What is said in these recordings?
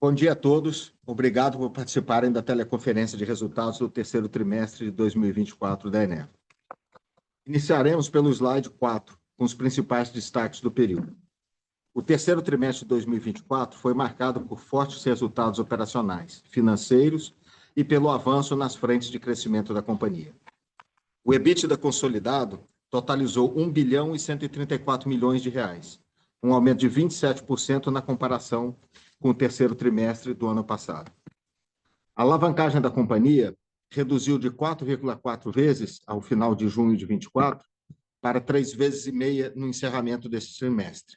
Bom dia a todos. Obrigado por participarem da teleconferência de resultados do terceiro trimestre de 2024 da Eneva. Iniciaremos pelo slide 4, com os principais destaques do período. O terceiro trimestre de 2024 foi marcado por fortes resultados operacionais, financeiros e pelo avanço nas frentes de crescimento da companhia. O EBITDA consolidado totalizou 1 bilhão e 134 milhões de reais, um aumento de 27% na comparação com o terceiro trimestre do ano passado. A alavancagem da companhia reduziu de 4,4 vezes ao final de junho de 24 para 3,5 vezes no encerramento deste trimestre.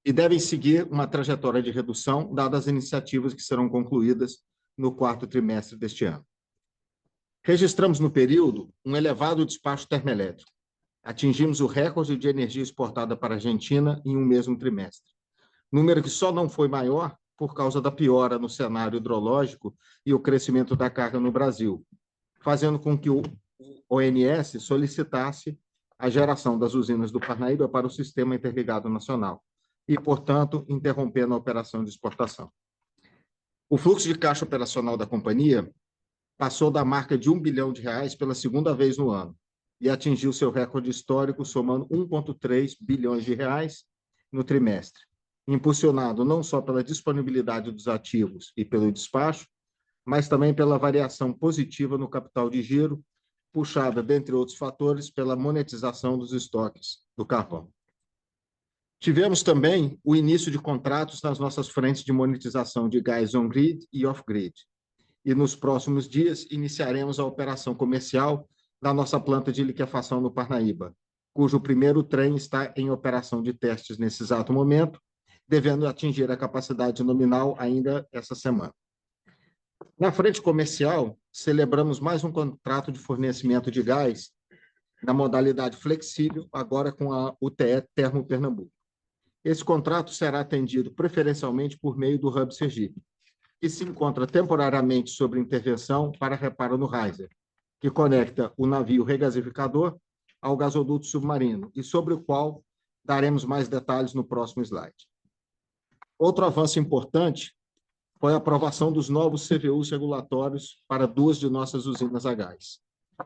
E devem seguir uma trajetória de redução, dadas as iniciativas que serão concluídas no quarto trimestre deste ano. Registramos no período um elevado despacho termoelétrico. Atingimos o recorde de energia exportada para a Argentina em um mesmo trimestre. Número que só não foi maior por causa da piora no cenário hidrológico e o crescimento da carga no Brasil, fazendo com que o ONS solicitasse a geração das usinas do Parnaíba para o Sistema Interligado Nacional e, portanto, interrompendo a operação de exportação. O fluxo de caixa operacional da companhia passou da marca de 1 bilhão de reais pela segunda vez no ano e atingiu seu recorde histórico, somando 1,3 bilhões de reais no trimestre, impulsionado não só pela disponibilidade dos ativos e pelo despacho, mas também pela variação positiva no capital de giro, puxada, dentre outros fatores, pela monetização dos estoques do carvão. Tivemos também o início de contratos nas nossas frentes de monetização de gás on-grid e off-grid. E nos próximos dias iniciaremos a operação comercial da nossa planta de liquefação no Parnaíba, cujo primeiro trem está em operação de testes nesse exato momento, devendo atingir a capacidade nominal ainda essa semana. Na frente comercial, celebramos mais um contrato de fornecimento de gás na modalidade flexível, agora com a UTE Termo Pernambuco. Esse contrato será atendido preferencialmente por meio do Hub Sergipe, que se encontra temporariamente sob intervenção para reparo no riser, que conecta o navio regasificador ao gasoduto submarino e sobre o qual daremos mais detalhes no próximo slide. Outro avanço importante foi a aprovação dos novos CVUs regulatórios para 2 de nossas usinas a gás.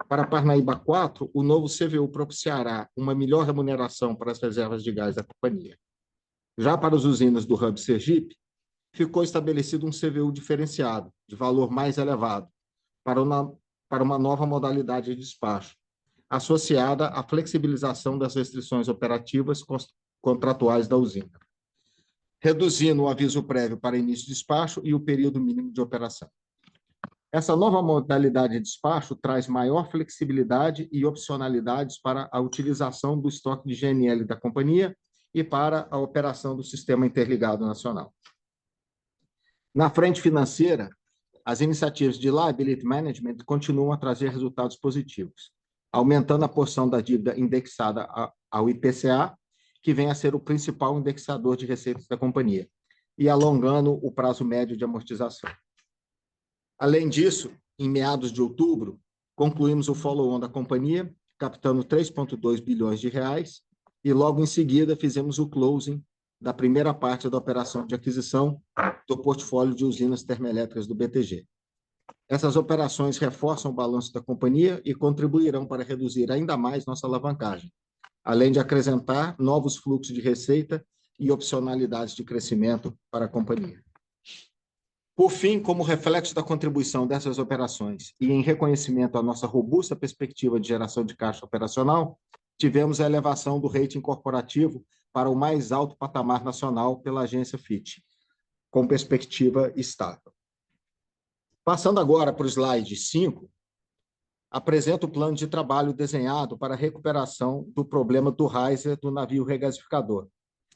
Para Parnaíba 4, o novo CVU propiciará uma melhor remuneração para as reservas de gás da companhia. Já para as usinas do Hub Sergipe, ficou estabelecido um CVU diferenciado, de valor mais elevado, para uma nova modalidade de despacho, associada à flexibilização das restrições operativas contratuais da usina, reduzindo o aviso prévio para início de despacho e o período mínimo de operação. Essa nova modalidade de despacho traz maior flexibilidade e opcionalidades para a utilização do estoque de GNL da companhia e para a operação do Sistema Interligado Nacional. Na frente financeira, as iniciativas de liability management continuam a trazer resultados positivos, aumentando a porção da dívida indexada ao IPCA, que vem a ser o principal indexador de receitas da companhia, e alongando o prazo médio de amortização. Além disso, em meados de outubro, concluímos o follow-on da companhia, captando 3,2 bilhões de reais, e logo em seguida fizemos o closing da primeira parte da operação de aquisição do portfólio de usinas termoelétricas do BTG. Essas operações reforçam o balanço da companhia e contribuirão para reduzir ainda mais nossa alavancagem, além de acrescentar novos fluxos de receita e opcionalidades de crescimento para a companhia. Por fim, como reflexo da contribuição dessas operações e em reconhecimento à nossa robusta perspectiva de geração de caixa operacional, tivemos a elevação do rating corporativo para o mais alto patamar nacional pela agência Fitch, com perspectiva estável. Passando agora para o slide 5, apresento o plano de trabalho desenhado para a recuperação do problema do riser do navio regasificador,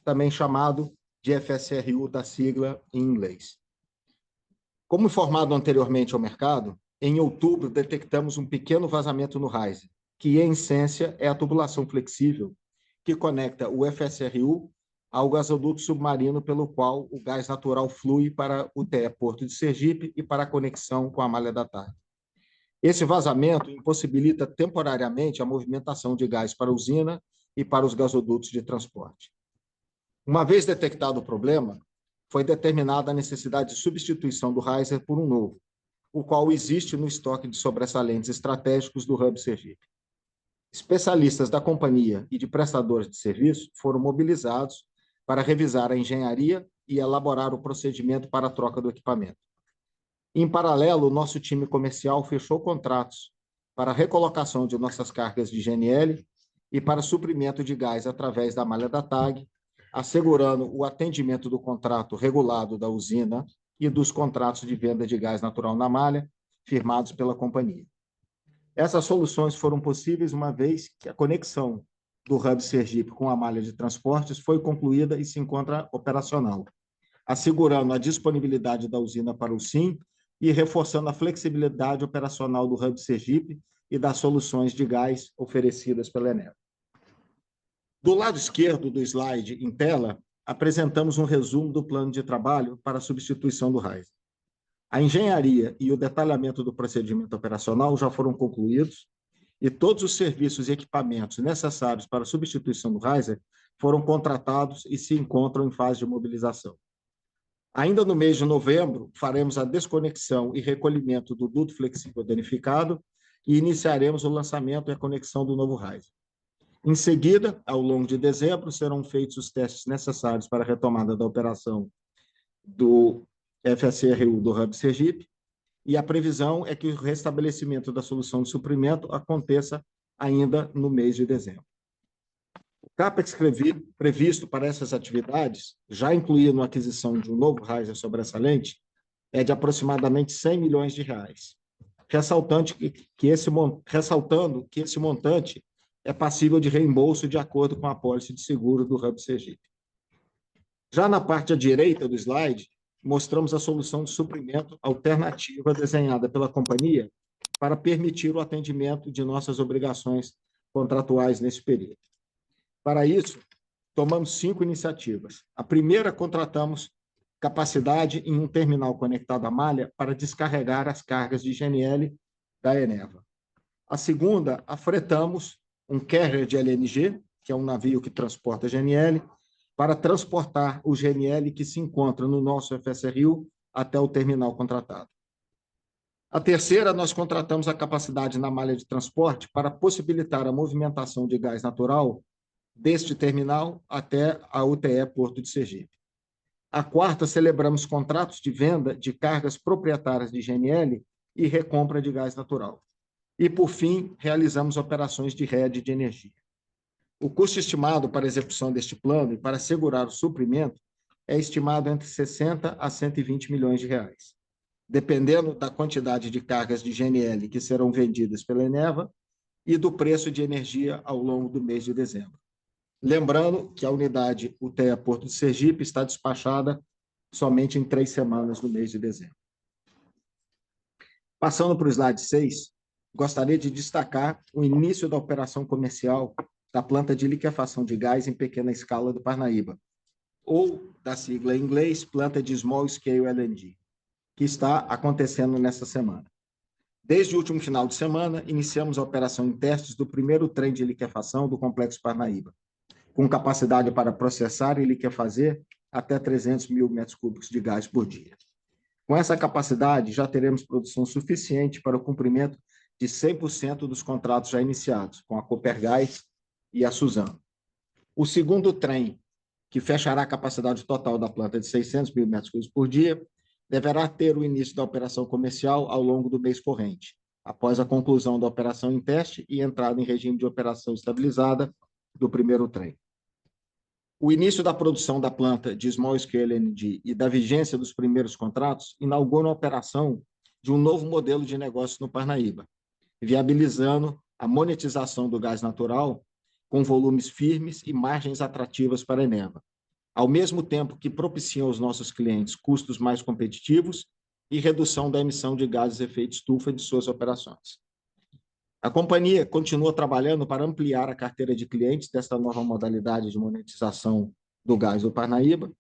também chamado de FSRU da sigla em inglês. Como informado anteriormente ao mercado, em outubro detectamos um pequeno vazamento no riser, que, em essência, é a tubulação flexível que conecta o FSRU ao gasoduto submarino pelo qual o gás natural flui para o TE Porto de Sergipe e para a conexão com a Malha da Tarde. Esse vazamento impossibilita temporariamente a movimentação de gás para a usina e para os gasodutos de transporte. Uma vez detectado o problema, foi determinada a necessidade de substituição do Riser por um novo, o qual existe no estoque de sobressalentes estratégicos do Hub Sergipe. Especialistas da companhia e de prestadores de serviço foram mobilizados para revisar a engenharia e elaborar o procedimento para a troca do equipamento. Em paralelo, o nosso time comercial fechou contratos para a recolocação de nossas cargas de GNL e para suprimento de gás através da malha da TAG, assegurando o atendimento do contrato regulado da usina e dos contratos de venda de gás natural na malha, firmados pela companhia. Essas soluções foram possíveis uma vez que a conexão do Hub Sergipe com a malha de transportes foi concluída e se encontra operacional, assegurando a disponibilidade da usina para o SIM e reforçando a flexibilidade operacional do Hub Sergipe e das soluções de gás oferecidas pela Eneva. Do lado esquerdo do slide em tela, apresentamos um resumo do plano de trabalho para a substituição do Riser. A engenharia e o detalhamento do procedimento operacional já foram concluídos e todos os serviços e equipamentos necessários para a substituição do Riser foram contratados e se encontram em fase de mobilização. Ainda no mês de novembro, faremos a desconexão e recolhimento do duto flexível danificado e iniciaremos o lançamento e a conexão do novo Riser. Em seguida, ao longo de dezembro, serão feitos os testes necessários para a retomada da operação do FSRU do Hub Sergipe, e a previsão é que o restabelecimento da solução de suprimento aconteça ainda no mês de dezembro. O CAPEX previsto para essas atividades, já incluído na aquisição de um novo Riser sobressalente, é de aproximadamente R$100 milhões, ressaltando que esse montante é passível de reembolso de acordo com a apólice de seguro do Hub Sergipe. Já na parte à direita do slide, mostramos a solução de suprimento alternativa desenhada pela companhia para permitir o atendimento de nossas obrigações contratuais nesse período. Para isso, tomamos 5 iniciativas. A primeira, contratamos capacidade em um terminal conectado à malha para descarregar as cargas de GNL da Eneva. A segunda, afretamos um carrier de LNG, que é um navio que transporta GNL, para transportar o GNL que se encontra no nosso FSRU até o terminal contratado. A terceira, nós contratamos a capacidade na malha de transporte para possibilitar a movimentação de gás natural deste terminal até a UTE Porto de Sergipe. A quarta, celebramos contratos de venda de cargas proprietárias de GNL e recompra de gás natural. E, por fim, realizamos operações de rede de energia. O custo estimado para a execução deste plano e para assegurar o suprimento é estimado entre 60 a 120 milhões de reais, dependendo da quantidade de cargas de GNL que serão vendidas pela Eneva e do preço de energia ao longo do mês de dezembro. Lembrando que a unidade UTE Porto de Sergipe está despachada somente em 3 semanas no mês de dezembro. Passando para o slide 6, gostaria de destacar o início da operação comercial da planta de liquefação de gás em pequena escala do Parnaíba, ou, da sigla em inglês, planta de Small Scale LNG, que está acontecendo nesta semana. Desde o último final de semana, iniciamos a operação em testes do primeiro trem de liquefação do Complexo Parnaíba, com capacidade para processar e liquefazer até 300 mil metros cúbicos de gás por dia. Com essa capacidade, já teremos produção suficiente para o cumprimento de 100% dos contratos já iniciados, com a Copergás e a Suzano. O segundo trem, que fechará a capacidade total da planta de 600 mil metros cúbicos por dia, deverá ter o início da operação comercial ao longo do mês corrente, após a conclusão da operação em teste e entrada em regime de operação estabilizada do primeiro trem. O início da produção da planta de Small Scale LNG e da vigência dos primeiros contratos inaugura a operação de um novo modelo de negócio no Parnaíba, viabilizando a monetização do gás natural com volumes firmes e margens atrativas para a Eneva, ao mesmo tempo que propiciam aos nossos clientes custos mais competitivos e redução da emissão de gases de efeito estufa de suas operações. A companhia continua trabalhando para ampliar a carteira de clientes desta nova modalidade de monetização do gás do Parnaíba,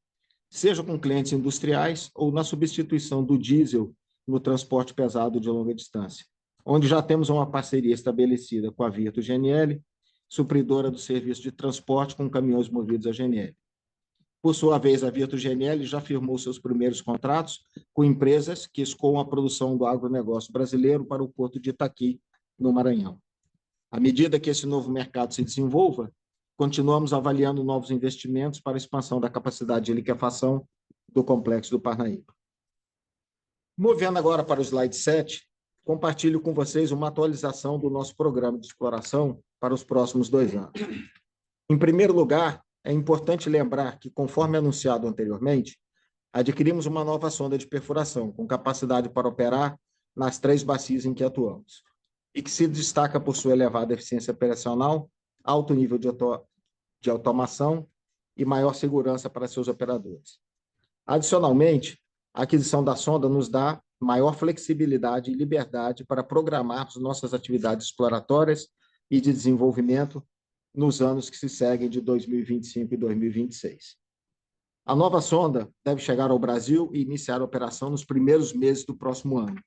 seja com clientes industriais ou na substituição do diesel no transporte pesado de longa distância, onde já temos uma parceria estabelecida com a Virtus GNL, supridora do serviço de transporte com caminhões movidos a GNL. Por sua vez, a Virtus GNL já firmou seus primeiros contratos com empresas que escoam a produção do agronegócio brasileiro para o porto de Itaqui, no Maranhão. À medida que esse novo mercado se desenvolva, continuamos avaliando novos investimentos para a expansão da capacidade de liquefação do Complexo do Parnaíba. Movendo agora para o slide 7, compartilho com vocês uma atualização do nosso programa de exploração para os próximos 2 anos. Em primeiro lugar, é importante lembrar que, conforme anunciado anteriormente, adquirimos uma nova sonda de perfuração, com capacidade para operar nas 3 bacias em que atuamos, e que se destaca por sua elevada eficiência operacional, alto nível de automação e maior segurança para seus operadores. Adicionalmente, a aquisição da sonda nos dá maior flexibilidade e liberdade para programarmos nossas atividades exploratórias e de desenvolvimento nos anos que se seguem de 2025 e 2026. A nova sonda deve chegar ao Brasil e iniciar a operação nos primeiros meses do próximo ano,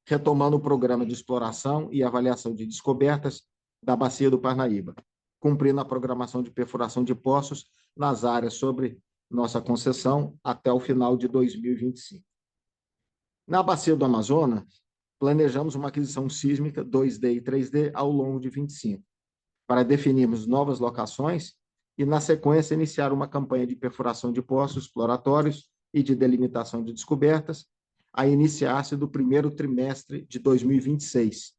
retomando o programa de exploração e avaliação de descobertas da Bacia do Parnaíba, cumprindo a programação de perfuração de poços nas áreas sobre nossa concessão até o final de 2025. Na Bacia do Amazonas, planejamos uma aquisição sísmica 2D e 3D ao longo de 25, para definirmos novas locações e, na sequência, iniciar uma campanha de perfuração de poços exploratórios e de delimitação de descobertas, a iniciar-se do primeiro trimestre de 2026,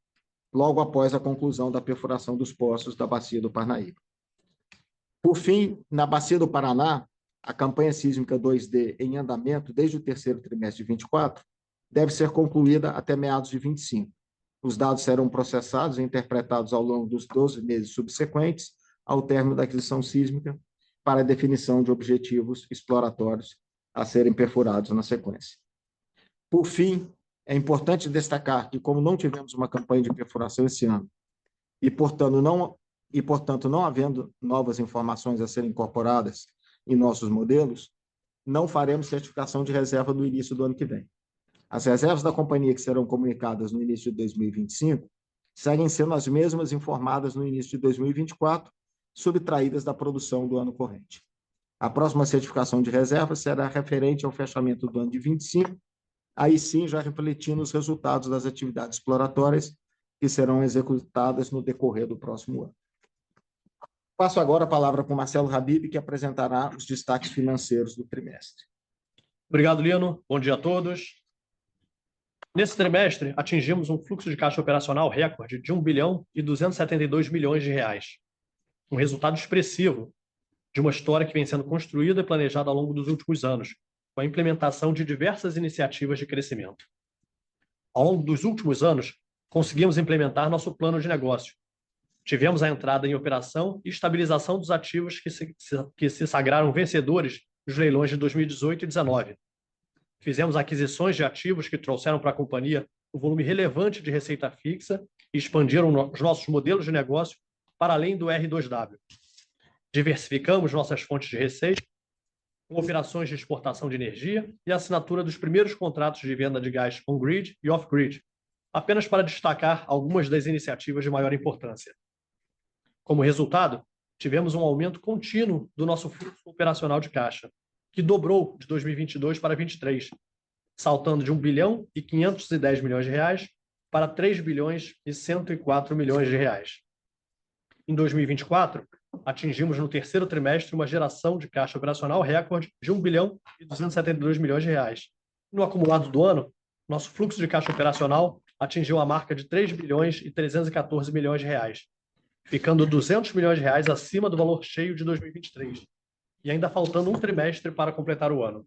logo após a conclusão da perfuração dos poços da Bacia do Parnaíba. Por fim, na Bacia do Paraná, a campanha sísmica 2D em andamento desde o terceiro trimestre de 24 deve ser concluída até meados de 25. Os dados serão processados e interpretados ao longo dos 12 meses subsequentes ao término da aquisição sísmica para a definição de objetivos exploratórios a serem perfurados na sequência. Por fim, é importante destacar que, como não tivemos uma campanha de perfuração esse ano e, portanto, não havendo novas informações a serem incorporadas em nossos modelos, não faremos certificação de reserva no início do ano que vem. As reservas da companhia que serão comunicadas no início de 2025 seguem sendo as mesmas informadas no início de 2024, subtraídas da produção do ano corrente. A próxima certificação de reserva será referente ao fechamento do ano de 25, aí sim já refletindo os resultados das atividades exploratórias que serão executadas no decorrer do próximo ano. Passo agora a palavra para o Marcelo Habib, que apresentará os destaques financeiros do trimestre. Obrigado, Lino. Bom dia a todos. Nesse trimestre, atingimos um fluxo de caixa operacional recorde de 1 bilhão e 272 milhões de reais. Um resultado expressivo de uma história que vem sendo construída e planejada ao longo dos últimos anos, com a implementação de diversas iniciativas de crescimento. Ao longo dos últimos anos, conseguimos implementar nosso plano de negócio. Tivemos a entrada em operação e estabilização dos ativos que se sagraram vencedores dos leilões de 2018 e 2019. Fizemos aquisições de ativos que trouxeram para a companhia um volume relevante de receita fixa e expandiram os nossos modelos de negócio para além do R2W. Diversificamos nossas fontes de receita com operações de exportação de energia e a assinatura dos primeiros contratos de venda de gás on-grid e off-grid, apenas para destacar algumas das iniciativas de maior importância. Como resultado, tivemos um aumento contínuo do nosso fluxo operacional de caixa, que dobrou de 2022 para 2023, saltando de 1 bilhão e 510 milhões de reais para 3 bilhões e 104 milhões de reais. Em 2024, atingimos no terceiro trimestre uma geração de caixa operacional recorde de 1 bilhão e 272 milhões de reais. No acumulado do ano, nosso fluxo de caixa operacional atingiu a marca de 3 bilhões e 314 milhões de reais, ficando 200 milhões de reais acima do valor cheio de 2023, e ainda faltando um trimestre para completar o ano.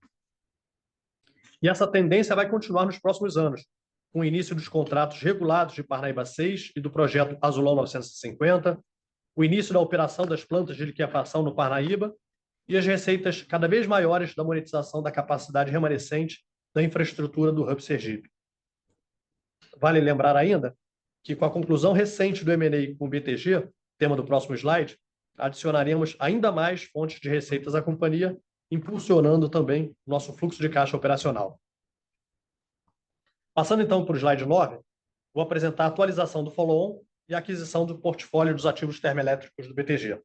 E essa tendência vai continuar nos próximos anos, com o início dos contratos regulados de Parnaíba 6 e do projeto Azulão 950, o início da operação das plantas de liquefação no Parnaíba e as receitas cada vez maiores da monetização da capacidade remanescente da infraestrutura do Hub Sergipe. Vale lembrar ainda que, com a conclusão recente do M&A com o BTG, tema do próximo slide, adicionaremos ainda mais fontes de receitas à companhia, impulsionando também nosso fluxo de caixa operacional. Passando então para o slide 9, vou apresentar a atualização do follow-on e a aquisição do portfólio dos ativos termoelétricos do BTG.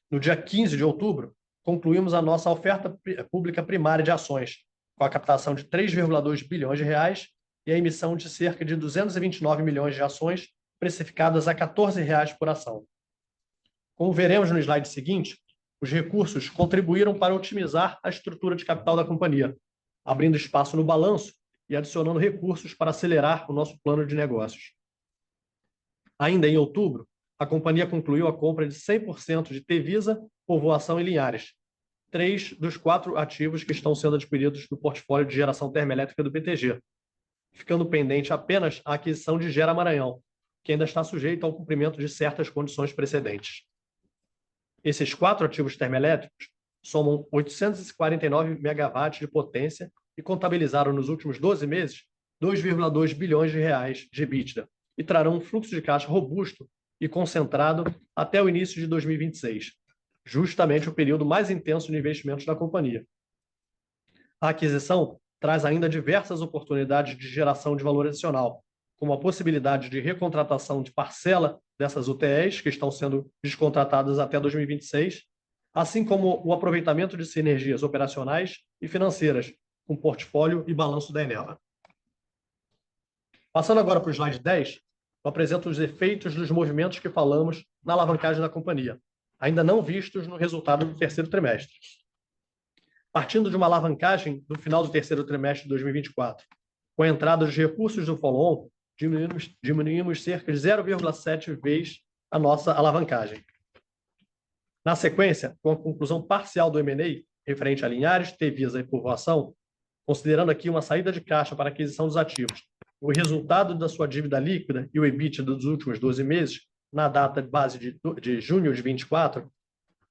No dia 15 de outubro, concluímos a nossa oferta pública primária de ações, com a captação de 3,2 bilhões de reais e a emissão de cerca de 229 milhões de ações, precificadas a R$ 14 por ação. Como veremos no slide seguinte, os recursos contribuíram para otimizar a estrutura de capital da companhia, abrindo espaço no balanço e adicionando recursos para acelerar o nosso plano de negócios. Ainda em outubro, a companhia concluiu a compra de 100% de Tevisa, Povoação e Linhares, 3 dos 4 ativos que estão sendo adquiridos do portfólio de geração termoelétrica do PTG, ficando pendente apenas a aquisição de Gera Maranhão, que ainda está sujeito ao cumprimento de certas condições precedentes. Esses 4 ativos termoelétricos somam 849 megawatts de potência e contabilizaram nos últimos 12 meses 2,2 bilhões de reais de EBITDA e trarão um fluxo de caixa robusto e concentrado até o início de 2026, justamente o período mais intenso de investimentos da companhia. A aquisição traz ainda diversas oportunidades de geração de valor adicional, como a possibilidade de recontratação de parcela dessas UTEs, que estão sendo descontratadas até 2026, assim como o aproveitamento de sinergias operacionais e financeiras com portfólio e balanço da Eneva. Passando agora para o slide 10, eu apresento os efeitos dos movimentos que falamos na alavancagem da companhia, ainda não vistos no resultado do terceiro trimestre. Partindo de uma alavancagem do final do terceiro trimestre de 2024, com a entrada dos recursos do follow-on, diminuímos cerca de 0,7 vezes a nossa alavancagem. Na sequência, com a conclusão parcial do M&A, referente a Linhares, Tevisa e Povoação, considerando aqui uma saída de caixa para aquisição dos ativos, o resultado da sua dívida líquida e o EBITDA dos últimos 12 meses, na data base de junho de 24,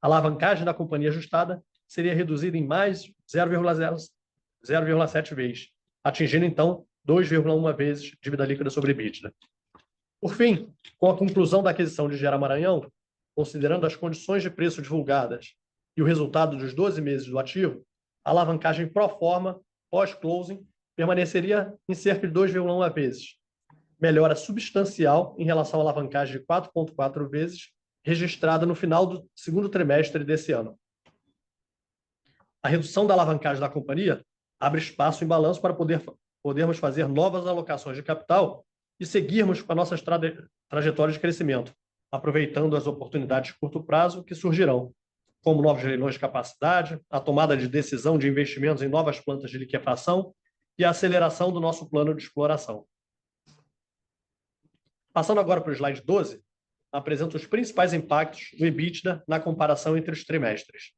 a alavancagem da companhia ajustada seria reduzida em mais 0,7 vezes, atingindo, então, 2,1 vezes dívida líquida sobre EBITDA. Por fim, com a conclusão da aquisição de Gera Maranhão, considerando as condições de preço divulgadas e o resultado dos 12 meses do ativo, a alavancagem pro forma, pós-closing, permaneceria em cerca de 2,1 vezes, melhora substancial em relação à alavancagem de 4,4 vezes registrada no final do segundo trimestre desse ano. A redução da alavancagem da companhia abre espaço em balanço para podermos fazer novas alocações de capital e seguirmos com a nossa trajetória de crescimento, aproveitando as oportunidades de curto prazo que surgirão, como novos leilões de capacidade, a tomada de decisão de investimentos em novas plantas de liquefação e a aceleração do nosso plano de exploração. Passando agora para o slide 12, apresento os principais impactos do EBITDA na comparação entre os trimestres.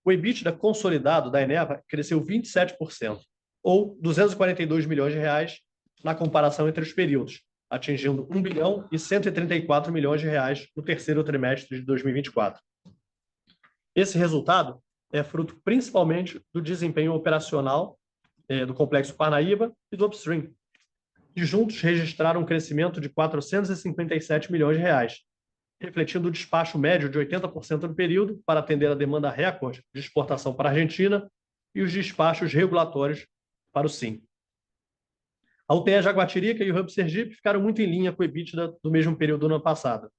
O EBITDA consolidado da Eneva cresceu 27%, ou 242 milhões de reais na comparação entre os períodos, atingindo 1 bilhão e 134 milhões de reais no terceiro trimestre de 2024. Esse resultado é fruto principalmente do desempenho operacional do Complexo Parnaíba e do Upstream, que juntos registraram um crescimento de 457 milhões de reais, refletindo o despacho médio de 80% no período para atender a demanda recorde de exportação para a Argentina e os despachos regulatórios para o SIM. A UTE Jaguatirica e o Hub Sergipe ficaram muito em linha com o EBITDA do mesmo período do ano passado.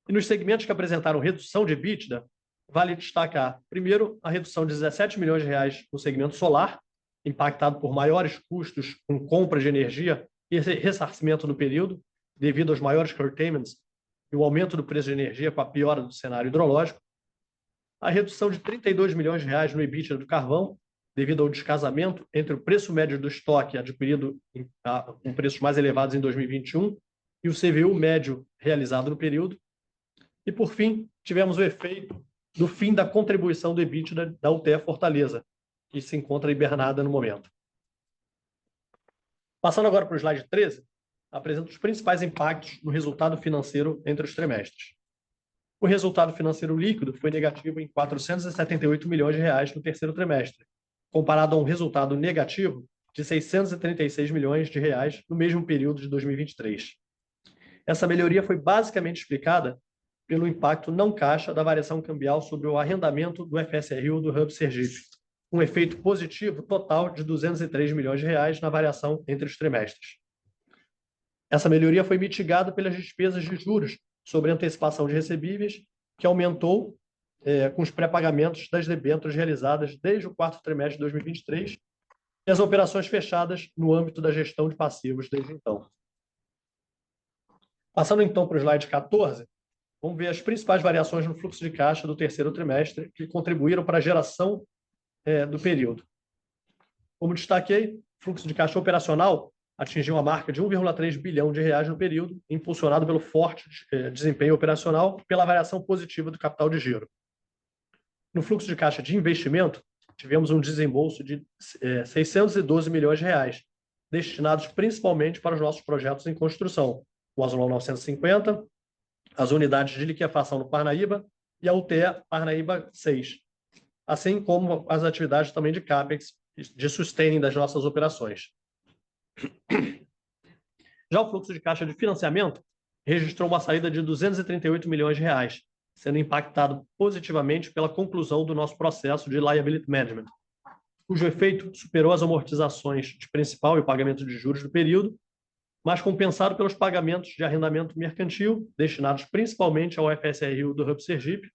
E nos segmentos que apresentaram redução de EBITDA, vale destacar, primeiro, a redução de 17 milhões de reais no segmento solar, impactado por maiores custos com compra de energia e ressarcimento no período, devido aos maiores curtailments e o aumento do preço de energia com a piora do cenário hidrológico. A redução de 32 milhões de reais no EBITDA do carvão, devido ao descasamento entre o preço médio do estoque adquirido com preços mais elevados em 2021 e o CVU médio realizado no período. E, por fim, tivemos o efeito do fim da contribuição do EBITDA da UTE Fortaleza, que se encontra hibernada no momento. Passando agora para o slide 13, apresento os principais impactos no resultado financeiro entre os trimestres. O resultado financeiro líquido foi negativo em 478 milhões de reais no terceiro trimestre, comparado a um resultado negativo de 636 milhões de reais no mesmo período de 2023. Essa melhoria foi basicamente explicada pelo impacto não caixa da variação cambial sobre o arrendamento do FSRU do Hub Sergipe, um efeito positivo total de 203 milhões de reais na variação entre os trimestres. Essa melhoria foi mitigada pelas despesas de juros sobre antecipação de recebíveis, que aumentou com os pré-pagamentos das debêntures realizadas desde o quarto trimestre de 2023 e as operações fechadas no âmbito da gestão de passivos desde então. Passando então para o slide 14, vamos ver as principais variações no fluxo de caixa do terceiro trimestre que contribuíram para a geração do período. Como destaquei, o fluxo de caixa operacional atingiu a marca de 1,3 bilhão de reais no período, impulsionado pelo forte desempenho operacional e pela variação positiva do capital de giro. No fluxo de caixa de investimento, tivemos um desembolso de 612 milhões de reais, destinados principalmente para os nossos projetos em construção, o Azulão 950, as unidades de liquefação no Parnaíba e a UTE Parnaíba 6, assim como as atividades também de CAPEX, de sustaining das nossas operações. Já o fluxo de caixa de financiamento registrou uma saída de 238 milhões de reais, sendo impactado positivamente pela conclusão do nosso processo de liability management, cujo efeito superou as amortizações de principal e o pagamento de juros do período, mas compensado pelos pagamentos de arrendamento mercantil, destinados principalmente ao FSRU do Hub Sergipe,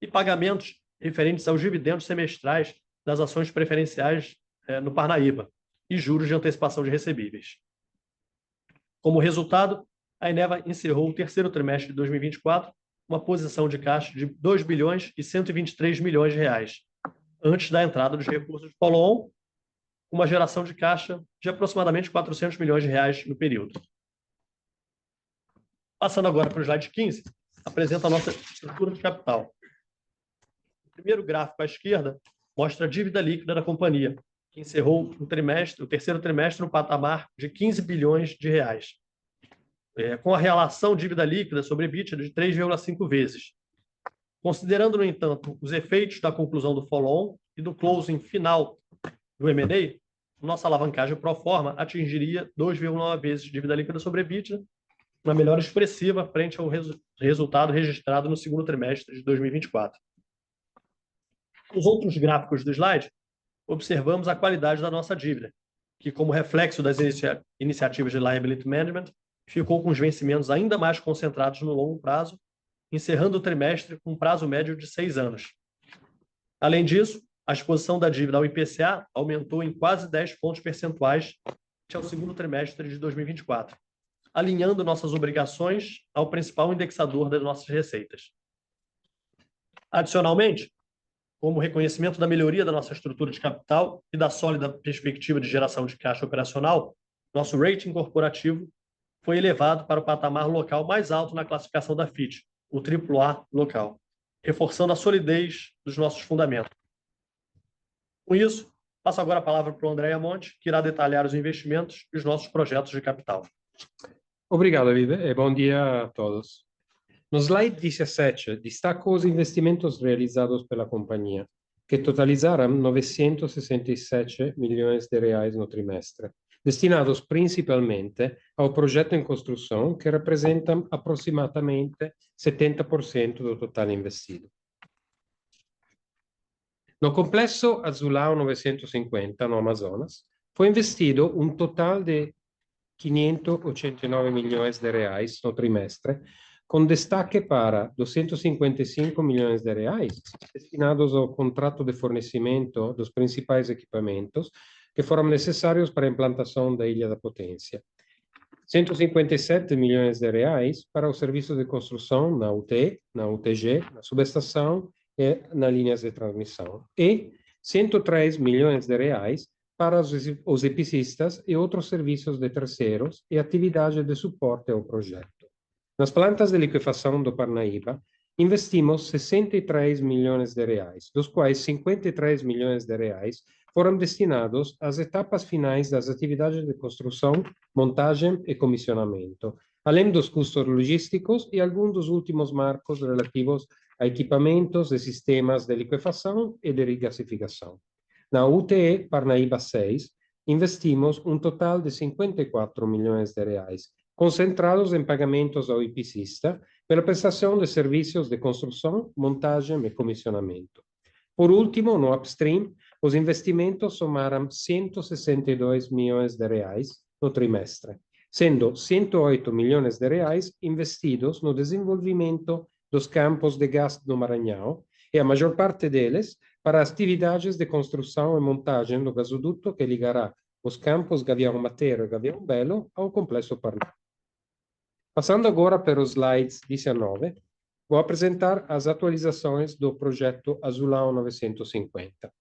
e pagamentos referentes aos dividendos semestrais das ações preferenciais no Parnaíba e juros de antecipação de recebíveis. Como resultado, a Eneva encerrou o terceiro trimestre de 2024 uma posição de caixa de 2 bilhões e 123 milhões de reais, antes da entrada dos recursos de follow-on, uma geração de caixa de aproximadamente 400 milhões de reais no período. Passando agora para o slide 15, apresenta a nossa estrutura de capital. O primeiro gráfico à esquerda mostra a dívida líquida da companhia, que encerrou o terceiro trimestre no patamar de 15 bilhões de reais, com a relação dívida líquida sobre EBITDA de 3,5 vezes. Considerando, no entanto, os efeitos da conclusão do follow-on e do closing final do M&A, nossa alavancagem pro forma atingiria 2,9 vezes dívida líquida sobre EBITDA, uma melhora expressiva frente ao resultado registrado no segundo trimestre de 2024. Nos outros gráficos do slide, observamos a qualidade da nossa dívida, que, como reflexo das iniciativas de liability management, ficou com os vencimentos ainda mais concentrados no longo prazo, encerrando o trimestre com um prazo médio de 6 anos. Além disso, a exposição da dívida ao IPCA aumentou em quase 10 pontos percentuais ao segundo trimestre de 2024, alinhando nossas obrigações ao principal indexador das nossas receitas. Adicionalmente, como reconhecimento da melhoria da nossa estrutura de capital e da sólida perspectiva de geração de caixa operacional, nosso rating corporativo foi elevado para o patamar local mais alto na classificação da Fitch, o AAA local, reforçando a solidez dos nossos fundamentos. Com isso, passo agora a palavra para o André Monte, que irá detalhar os investimentos e os nossos projetos de capital. Obrigado, David, e bom dia a todos. No slide 17, destaco os investimentos realizados pela companhia, que totalizaram 967 milhões de reais no trimestre, destinados principalmente ao projeto em construção, que representam aproximadamente 70% do total investido. No complexo Azulão 950, no Amazonas, foi investido um total de 589 milhões de reais no trimestre, com destaque para 255 milhões de reais destinados ao contrato de fornecimento dos principais equipamentos que foram necessários para a implantação da Ilha da Potência. 157 milhões de reais para o serviço de construção na UTE, na UTG, na subestação e nas linhas de transmissão. E 103 milhões de reais para os EPCistas e outros serviços de terceiros e atividade de suporte ao projeto. Nas plantas de liquefação do Parnaíba, investimos 63 milhões de reais, dos quais 53 milhões de reais foram destinados às etapas finais das atividades de construção, montagem e comissionamento, além dos custos logísticos e alguns dos últimos marcos relativos a equipamentos e sistemas de liquefação e de regasificação. Na UTE Parnaíba 6, investimos um total de 54 milhões de reais, concentrados em pagamentos ao EPCista pela prestação de serviços de construção, montagem e comissionamento. Por último, no upstream, os investimentos somaram 162 milhões de reais no trimestre, sendo 108 milhões de reais investidos no desenvolvimento dos campos de gás do Maranhão e a maior parte deles para atividades de construção e montagem do gasoduto que ligará os campos Gavião Mateiro e Gavião Belo ao complexo Parnaíba. Passando agora para os slides 19, vou apresentar as atualizações do projeto Azulão 950.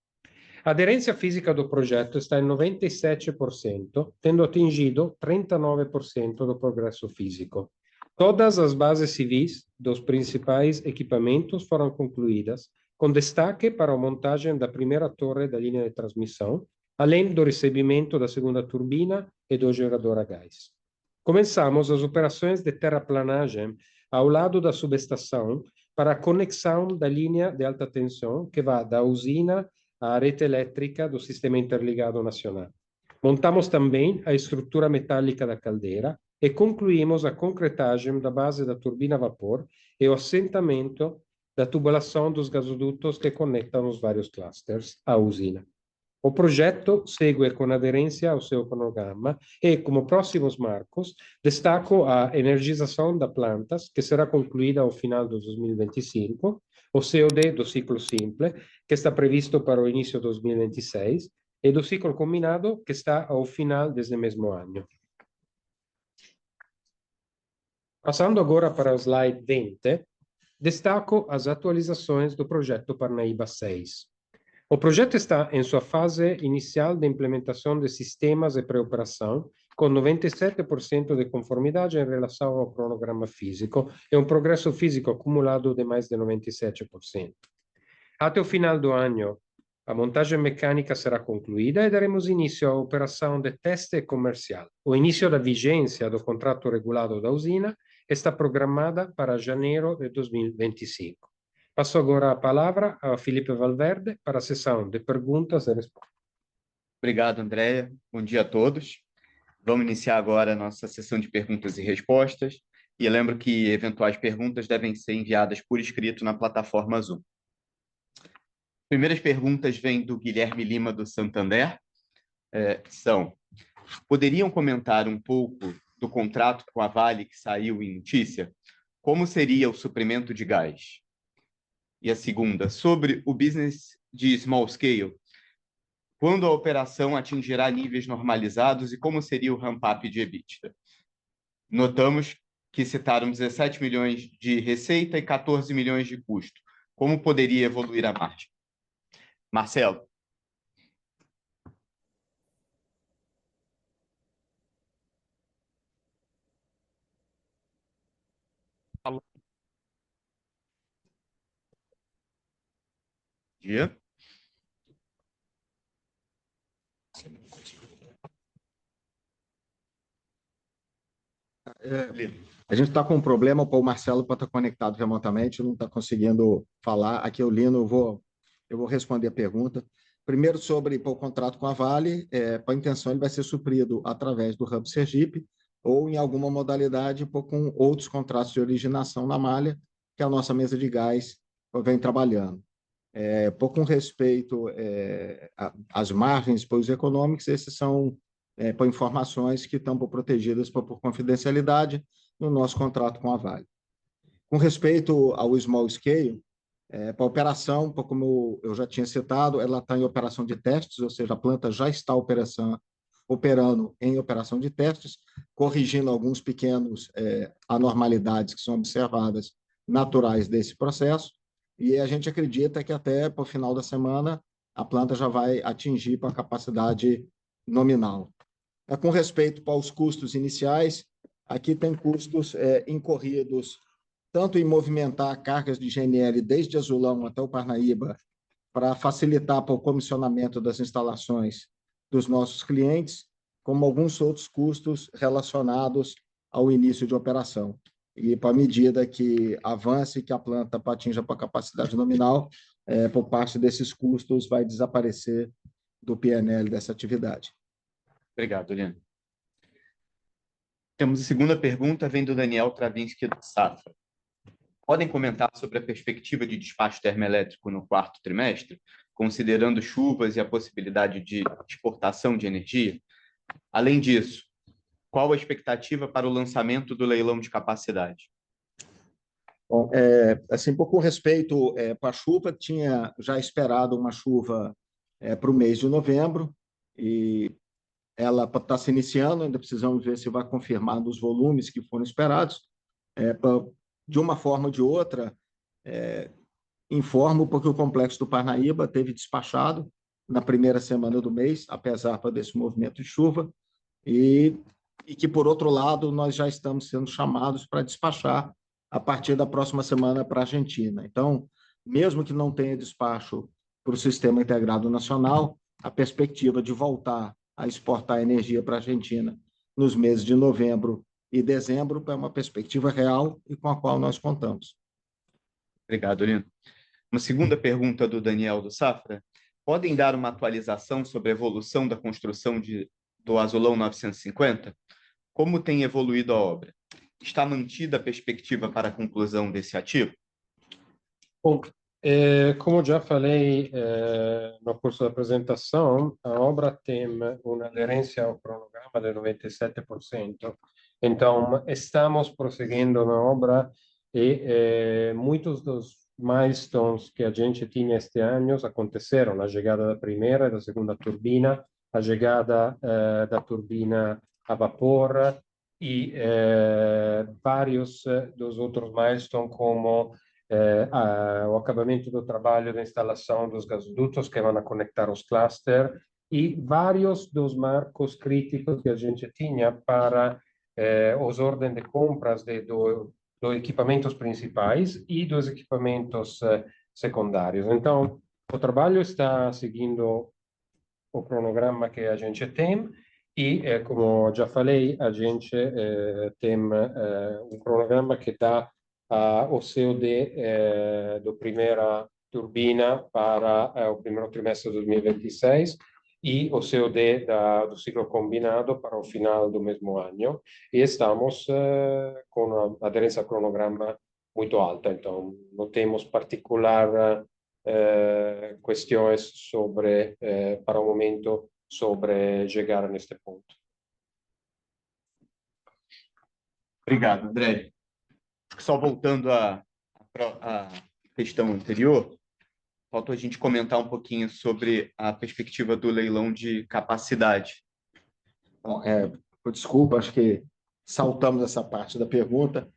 A aderência física do projeto está em 97%, tendo atingido 39% do progresso físico. Todas as bases civis dos principais equipamentos foram concluídas, com destaque para a montagem da primeira torre da linha de transmissão, além do recebimento da segunda turbina e do gerador a gás. Começamos as operações de terraplanagem ao lado da subestação para a conexão da linha de alta tensão que vai da usina à rede elétrica do Sistema Interligado Nacional. Montamos também a estrutura metálica da caldeira e concluímos a concretagem da base da turbina a vapor e o assentamento da tubulação dos gasodutos que conectam os vários clusters à usina. O projeto segue com aderência ao seu cronograma e, como próximos marcos, destaco a energização da plantas, que será concluída ao final de 2025, o COD do ciclo simple, que está previsto para o início de 2026, e do ciclo combinado, que está ao final deste mesmo ano. Passando agora para o slide 20, destaco as atualizações do projeto Parnaíba 6. O projeto está em sua fase inicial de implementação de sistemas e pré-operação, com 97% de conformidade em relação ao cronograma físico e um progresso físico acumulado de mais de 97%. Até o final do ano, a montagem mecânica será concluída e daremos início à operação de teste comercial. O início da vigência do contrato regulado da usina está programada para janeiro de 2025. Passo agora a palavra a Felipe Valverde para a sessão de perguntas e respostas. Obrigado, Andréia. Bom dia a todos. Vamos iniciar agora a nossa sessão de perguntas e respostas. E eu lembro que eventuais perguntas devem ser enviadas por escrito na plataforma Zoom. Primeiras perguntas vêm do Guilherme Lima, do Santander. Poderiam comentar um pouco do contrato com a Vale que saiu em notícia? Como seria o suprimento de gás? E a segunda, sobre o business de small scale, quando a operação atingirá níveis normalizados e como seria o ramp-up de EBITDA? Notamos que citaram 17 milhões de receita e 14 milhões de custo. Como poderia evoluir a margem? Marcelo. Dia. A gente está com um problema, o Marcelo pode estar conectado remotamente, não está conseguindo falar. Aqui é o Lino, eu vou responder a pergunta. Primeiro, sobre o contrato com a Vale, a intenção ele vai ser suprido através do Hub Sergipe ou em alguma modalidade com outros contratos de originação na malha, que a nossa mesa de gás vem trabalhando. Com respeito às margens para os econômicos, esses são por informações que estão protegidas por confidencialidade no nosso contrato com a Vale. Com respeito ao small scale, para a operação, como eu já tinha citado, ela está em operação de testes, ou seja, a planta já está operando em operação de testes, corrigindo alguns pequenos anormalidades que são observadas naturais desse processo, e a gente acredita que até para o final da semana a planta já vai atingir a capacidade nominal. Com respeito aos custos iniciais, aqui tem custos incorridos tanto em movimentar cargas de GNL desde Azulão até o Parnaíba para facilitar o comissionamento das instalações dos nossos clientes, como alguns outros custos relacionados ao início de operação. E para a medida que avance e que a planta atinja a capacidade nominal, por parte desses custos vai desaparecer do PNL dessa atividade. Obrigado, Liano. Temos a segunda pergunta, vem do Daniel Travinski, do Safra. Podem comentar sobre a perspectiva de despacho termoelétrico no quarto trimestre, considerando chuvas e a possibilidade de exportação de energia? Além disso, qual a expectativa para o lançamento do leilão de capacidade? Bom, assim, com respeito com a chuva, tinha já esperado uma chuva para o mês de novembro e ela está se iniciando, ainda precisamos ver se vai confirmar nos volumes que foram esperados. De uma forma ou de outra, informo porque o Complexo do Parnaíba teve despachado na primeira semana do mês, apesar desse movimento de chuva, e que, por outro lado, nós já estamos sendo chamados para despachar a partir da próxima semana para a Argentina. Então, mesmo que não tenha despacho para o Sistema Integrado Nacional, a perspectiva de voltar a exportar energia para a Argentina nos meses de novembro e dezembro é uma perspectiva real e com a qual nós contamos. Obrigado, Lino. Uma segunda pergunta do Daniel do Safra. Podem dar uma atualização sobre a evolução da construção do Azulão 950? Como tem evoluído a obra? Está mantida a perspectiva para a conclusão desse ativo? Bom, como já falei no curso da apresentação, a obra tem uma aderência ao cronograma de 97%. Então, estamos prosseguindo na obra e muitos dos milestones que a gente tinha este ano aconteceram. A chegada da primeira e da segunda turbina, a chegada da turbina a vapor e vários dos outros milestones, como o acabamento do trabalho da instalação dos gasodutos que vão conectar os clusters e vários dos críticos que a gente tinha para os ordens de compras dos equipamentos principais e dos equipamentos secundários. Então, o trabalho está seguindo o cronograma que a gente tem e, como já falei, a gente tem um cronograma que dá o COD da primeira turbina para o primeiro trimestre de 2026 e o COD do ciclo combinado para o final do mesmo ano. E estamos com a aderência ao cronograma muito alta, então não temos particular questões sobre, para o momento, sobre chegar neste ponto. Obrigado, André. Só voltando à questão anterior, falta a gente comentar um pouquinho sobre a perspectiva do leilão de capacidade. Bom, desculpa, acho que saltamos essa parte da pergunta.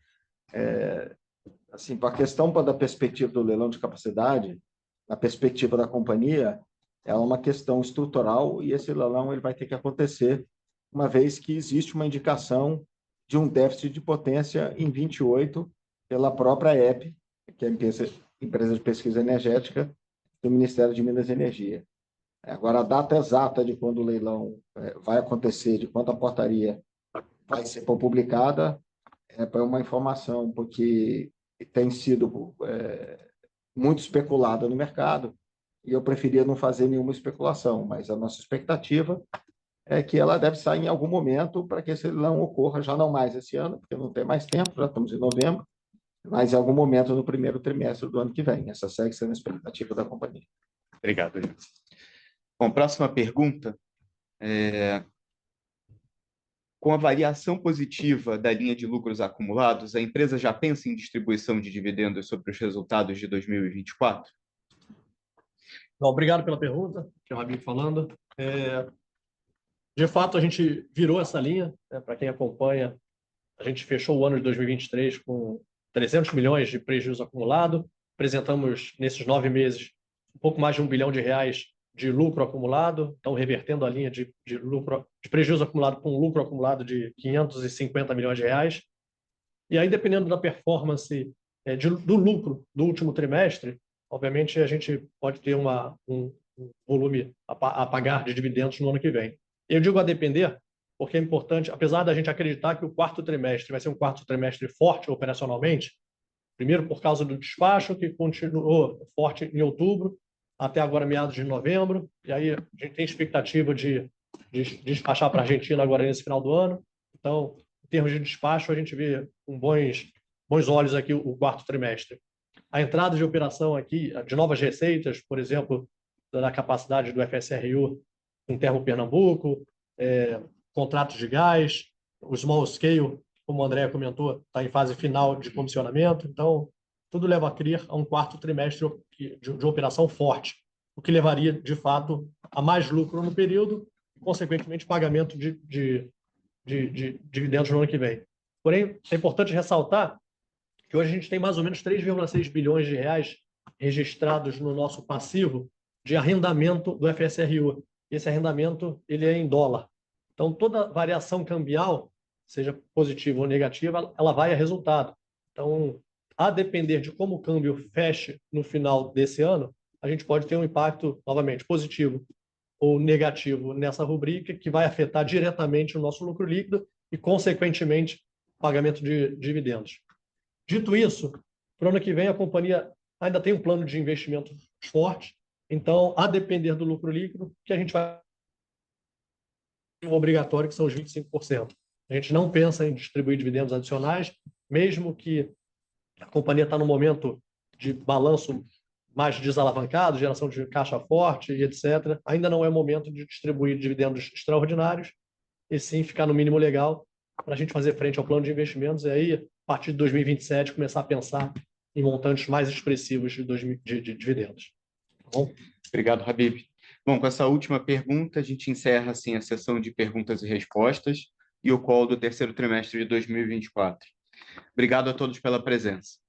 Assim, para a questão da perspectiva do leilão de capacidade, na perspectiva da companhia, é uma questão estrutural e esse leilão ele vai ter que acontecer, uma vez que existe uma indicação de um déficit de potência em 28 pela própria EP, que é a empresa de pesquisa energética do Ministério de Minas e Energia. Agora, a data exata de quando o leilão vai acontecer, de quando a portaria vai ser publicada, é uma informação porque tem sido muito especulada no mercado e eu preferia não fazer nenhuma especulação, mas a nossa expectativa é que ela deve sair em algum momento para que esse leilão ocorra, já não mais esse ano, porque não tem mais tempo, já estamos em novembro, mas em algum momento no primeiro trimestre do ano que vem. Essa segue sendo a expectativa da companhia. Obrigado, Lino. Bom, próxima pergunta. Com a variação positiva da linha de lucros acumulados, a empresa já pensa em distribuição de dividendos sobre os resultados de 2024? Bom, obrigado pela pergunta, que é o Rabinho falando. De fato, a gente virou essa linha, para quem acompanha, a gente fechou o ano de 2023 com 300 milhões de prejuízo acumulado, apresentamos nesses 9 meses um pouco mais de R$1 bilhão de lucro acumulado, então revertendo a linha de prejuízo acumulado com um lucro acumulado de 550 milhões de reais. E aí, dependendo da performance do lucro do último trimestre, obviamente a gente pode ter um volume a pagar de dividendos no ano que vem. Eu digo a depender, porque é importante, apesar da gente acreditar que o quarto trimestre vai ser um quarto trimestre forte operacionalmente, primeiro por causa do despacho, que continuou forte em outubro, até agora meados de novembro, e aí a gente tem expectativa de despachar para a Argentina agora nesse final do ano. Então, em termos de despacho, a gente vê com bons olhos aqui o quarto trimestre. A entrada de operação aqui, de novas receitas, por exemplo, da capacidade do FSRU em Termopernambuco, contratos de gás, o small scale, como o André comentou, está em fase final de comissionamento. Então, tudo leva a crer a um quarto trimestre de operação forte, o que levaria, de fato, a mais lucro no período e, consequentemente, pagamento de dividendos no ano que vem. Porém, é importante ressaltar que hoje a gente tem mais ou menos 3,6 bilhões de reais registrados no nosso passivo de arrendamento do FSRU. Esse arrendamento ele é em dólar. Então, toda variação cambial, seja positiva ou negativa, ela vai a resultado. Então, a depender de como o câmbio feche no final desse ano, a gente pode ter um impacto, novamente, positivo ou negativo nessa rubrica, que vai afetar diretamente o nosso lucro líquido e, consequentemente, pagamento de dividendos. Dito isso, para o ano que vem, a companhia ainda tem um plano de investimento forte, então, a depender do lucro líquido, que a gente vai ter um obrigatório, que são os 25%. A gente não pensa em distribuir dividendos adicionais, mesmo que a companhia está no momento de balanço mais desalavancado, geração de caixa forte e etc. Ainda não é momento de distribuir dividendos extraordinários, e sim ficar no mínimo legal para a gente fazer frente ao plano de investimentos e aí, a partir de 2027, começar a pensar em montantes mais expressivos de dividendos. Tá bom? Obrigado, Habib. Bom, com essa última pergunta, a gente encerra assim, a sessão de perguntas e respostas e o call do terceiro trimestre de 2024. Obrigado a todos pela presença.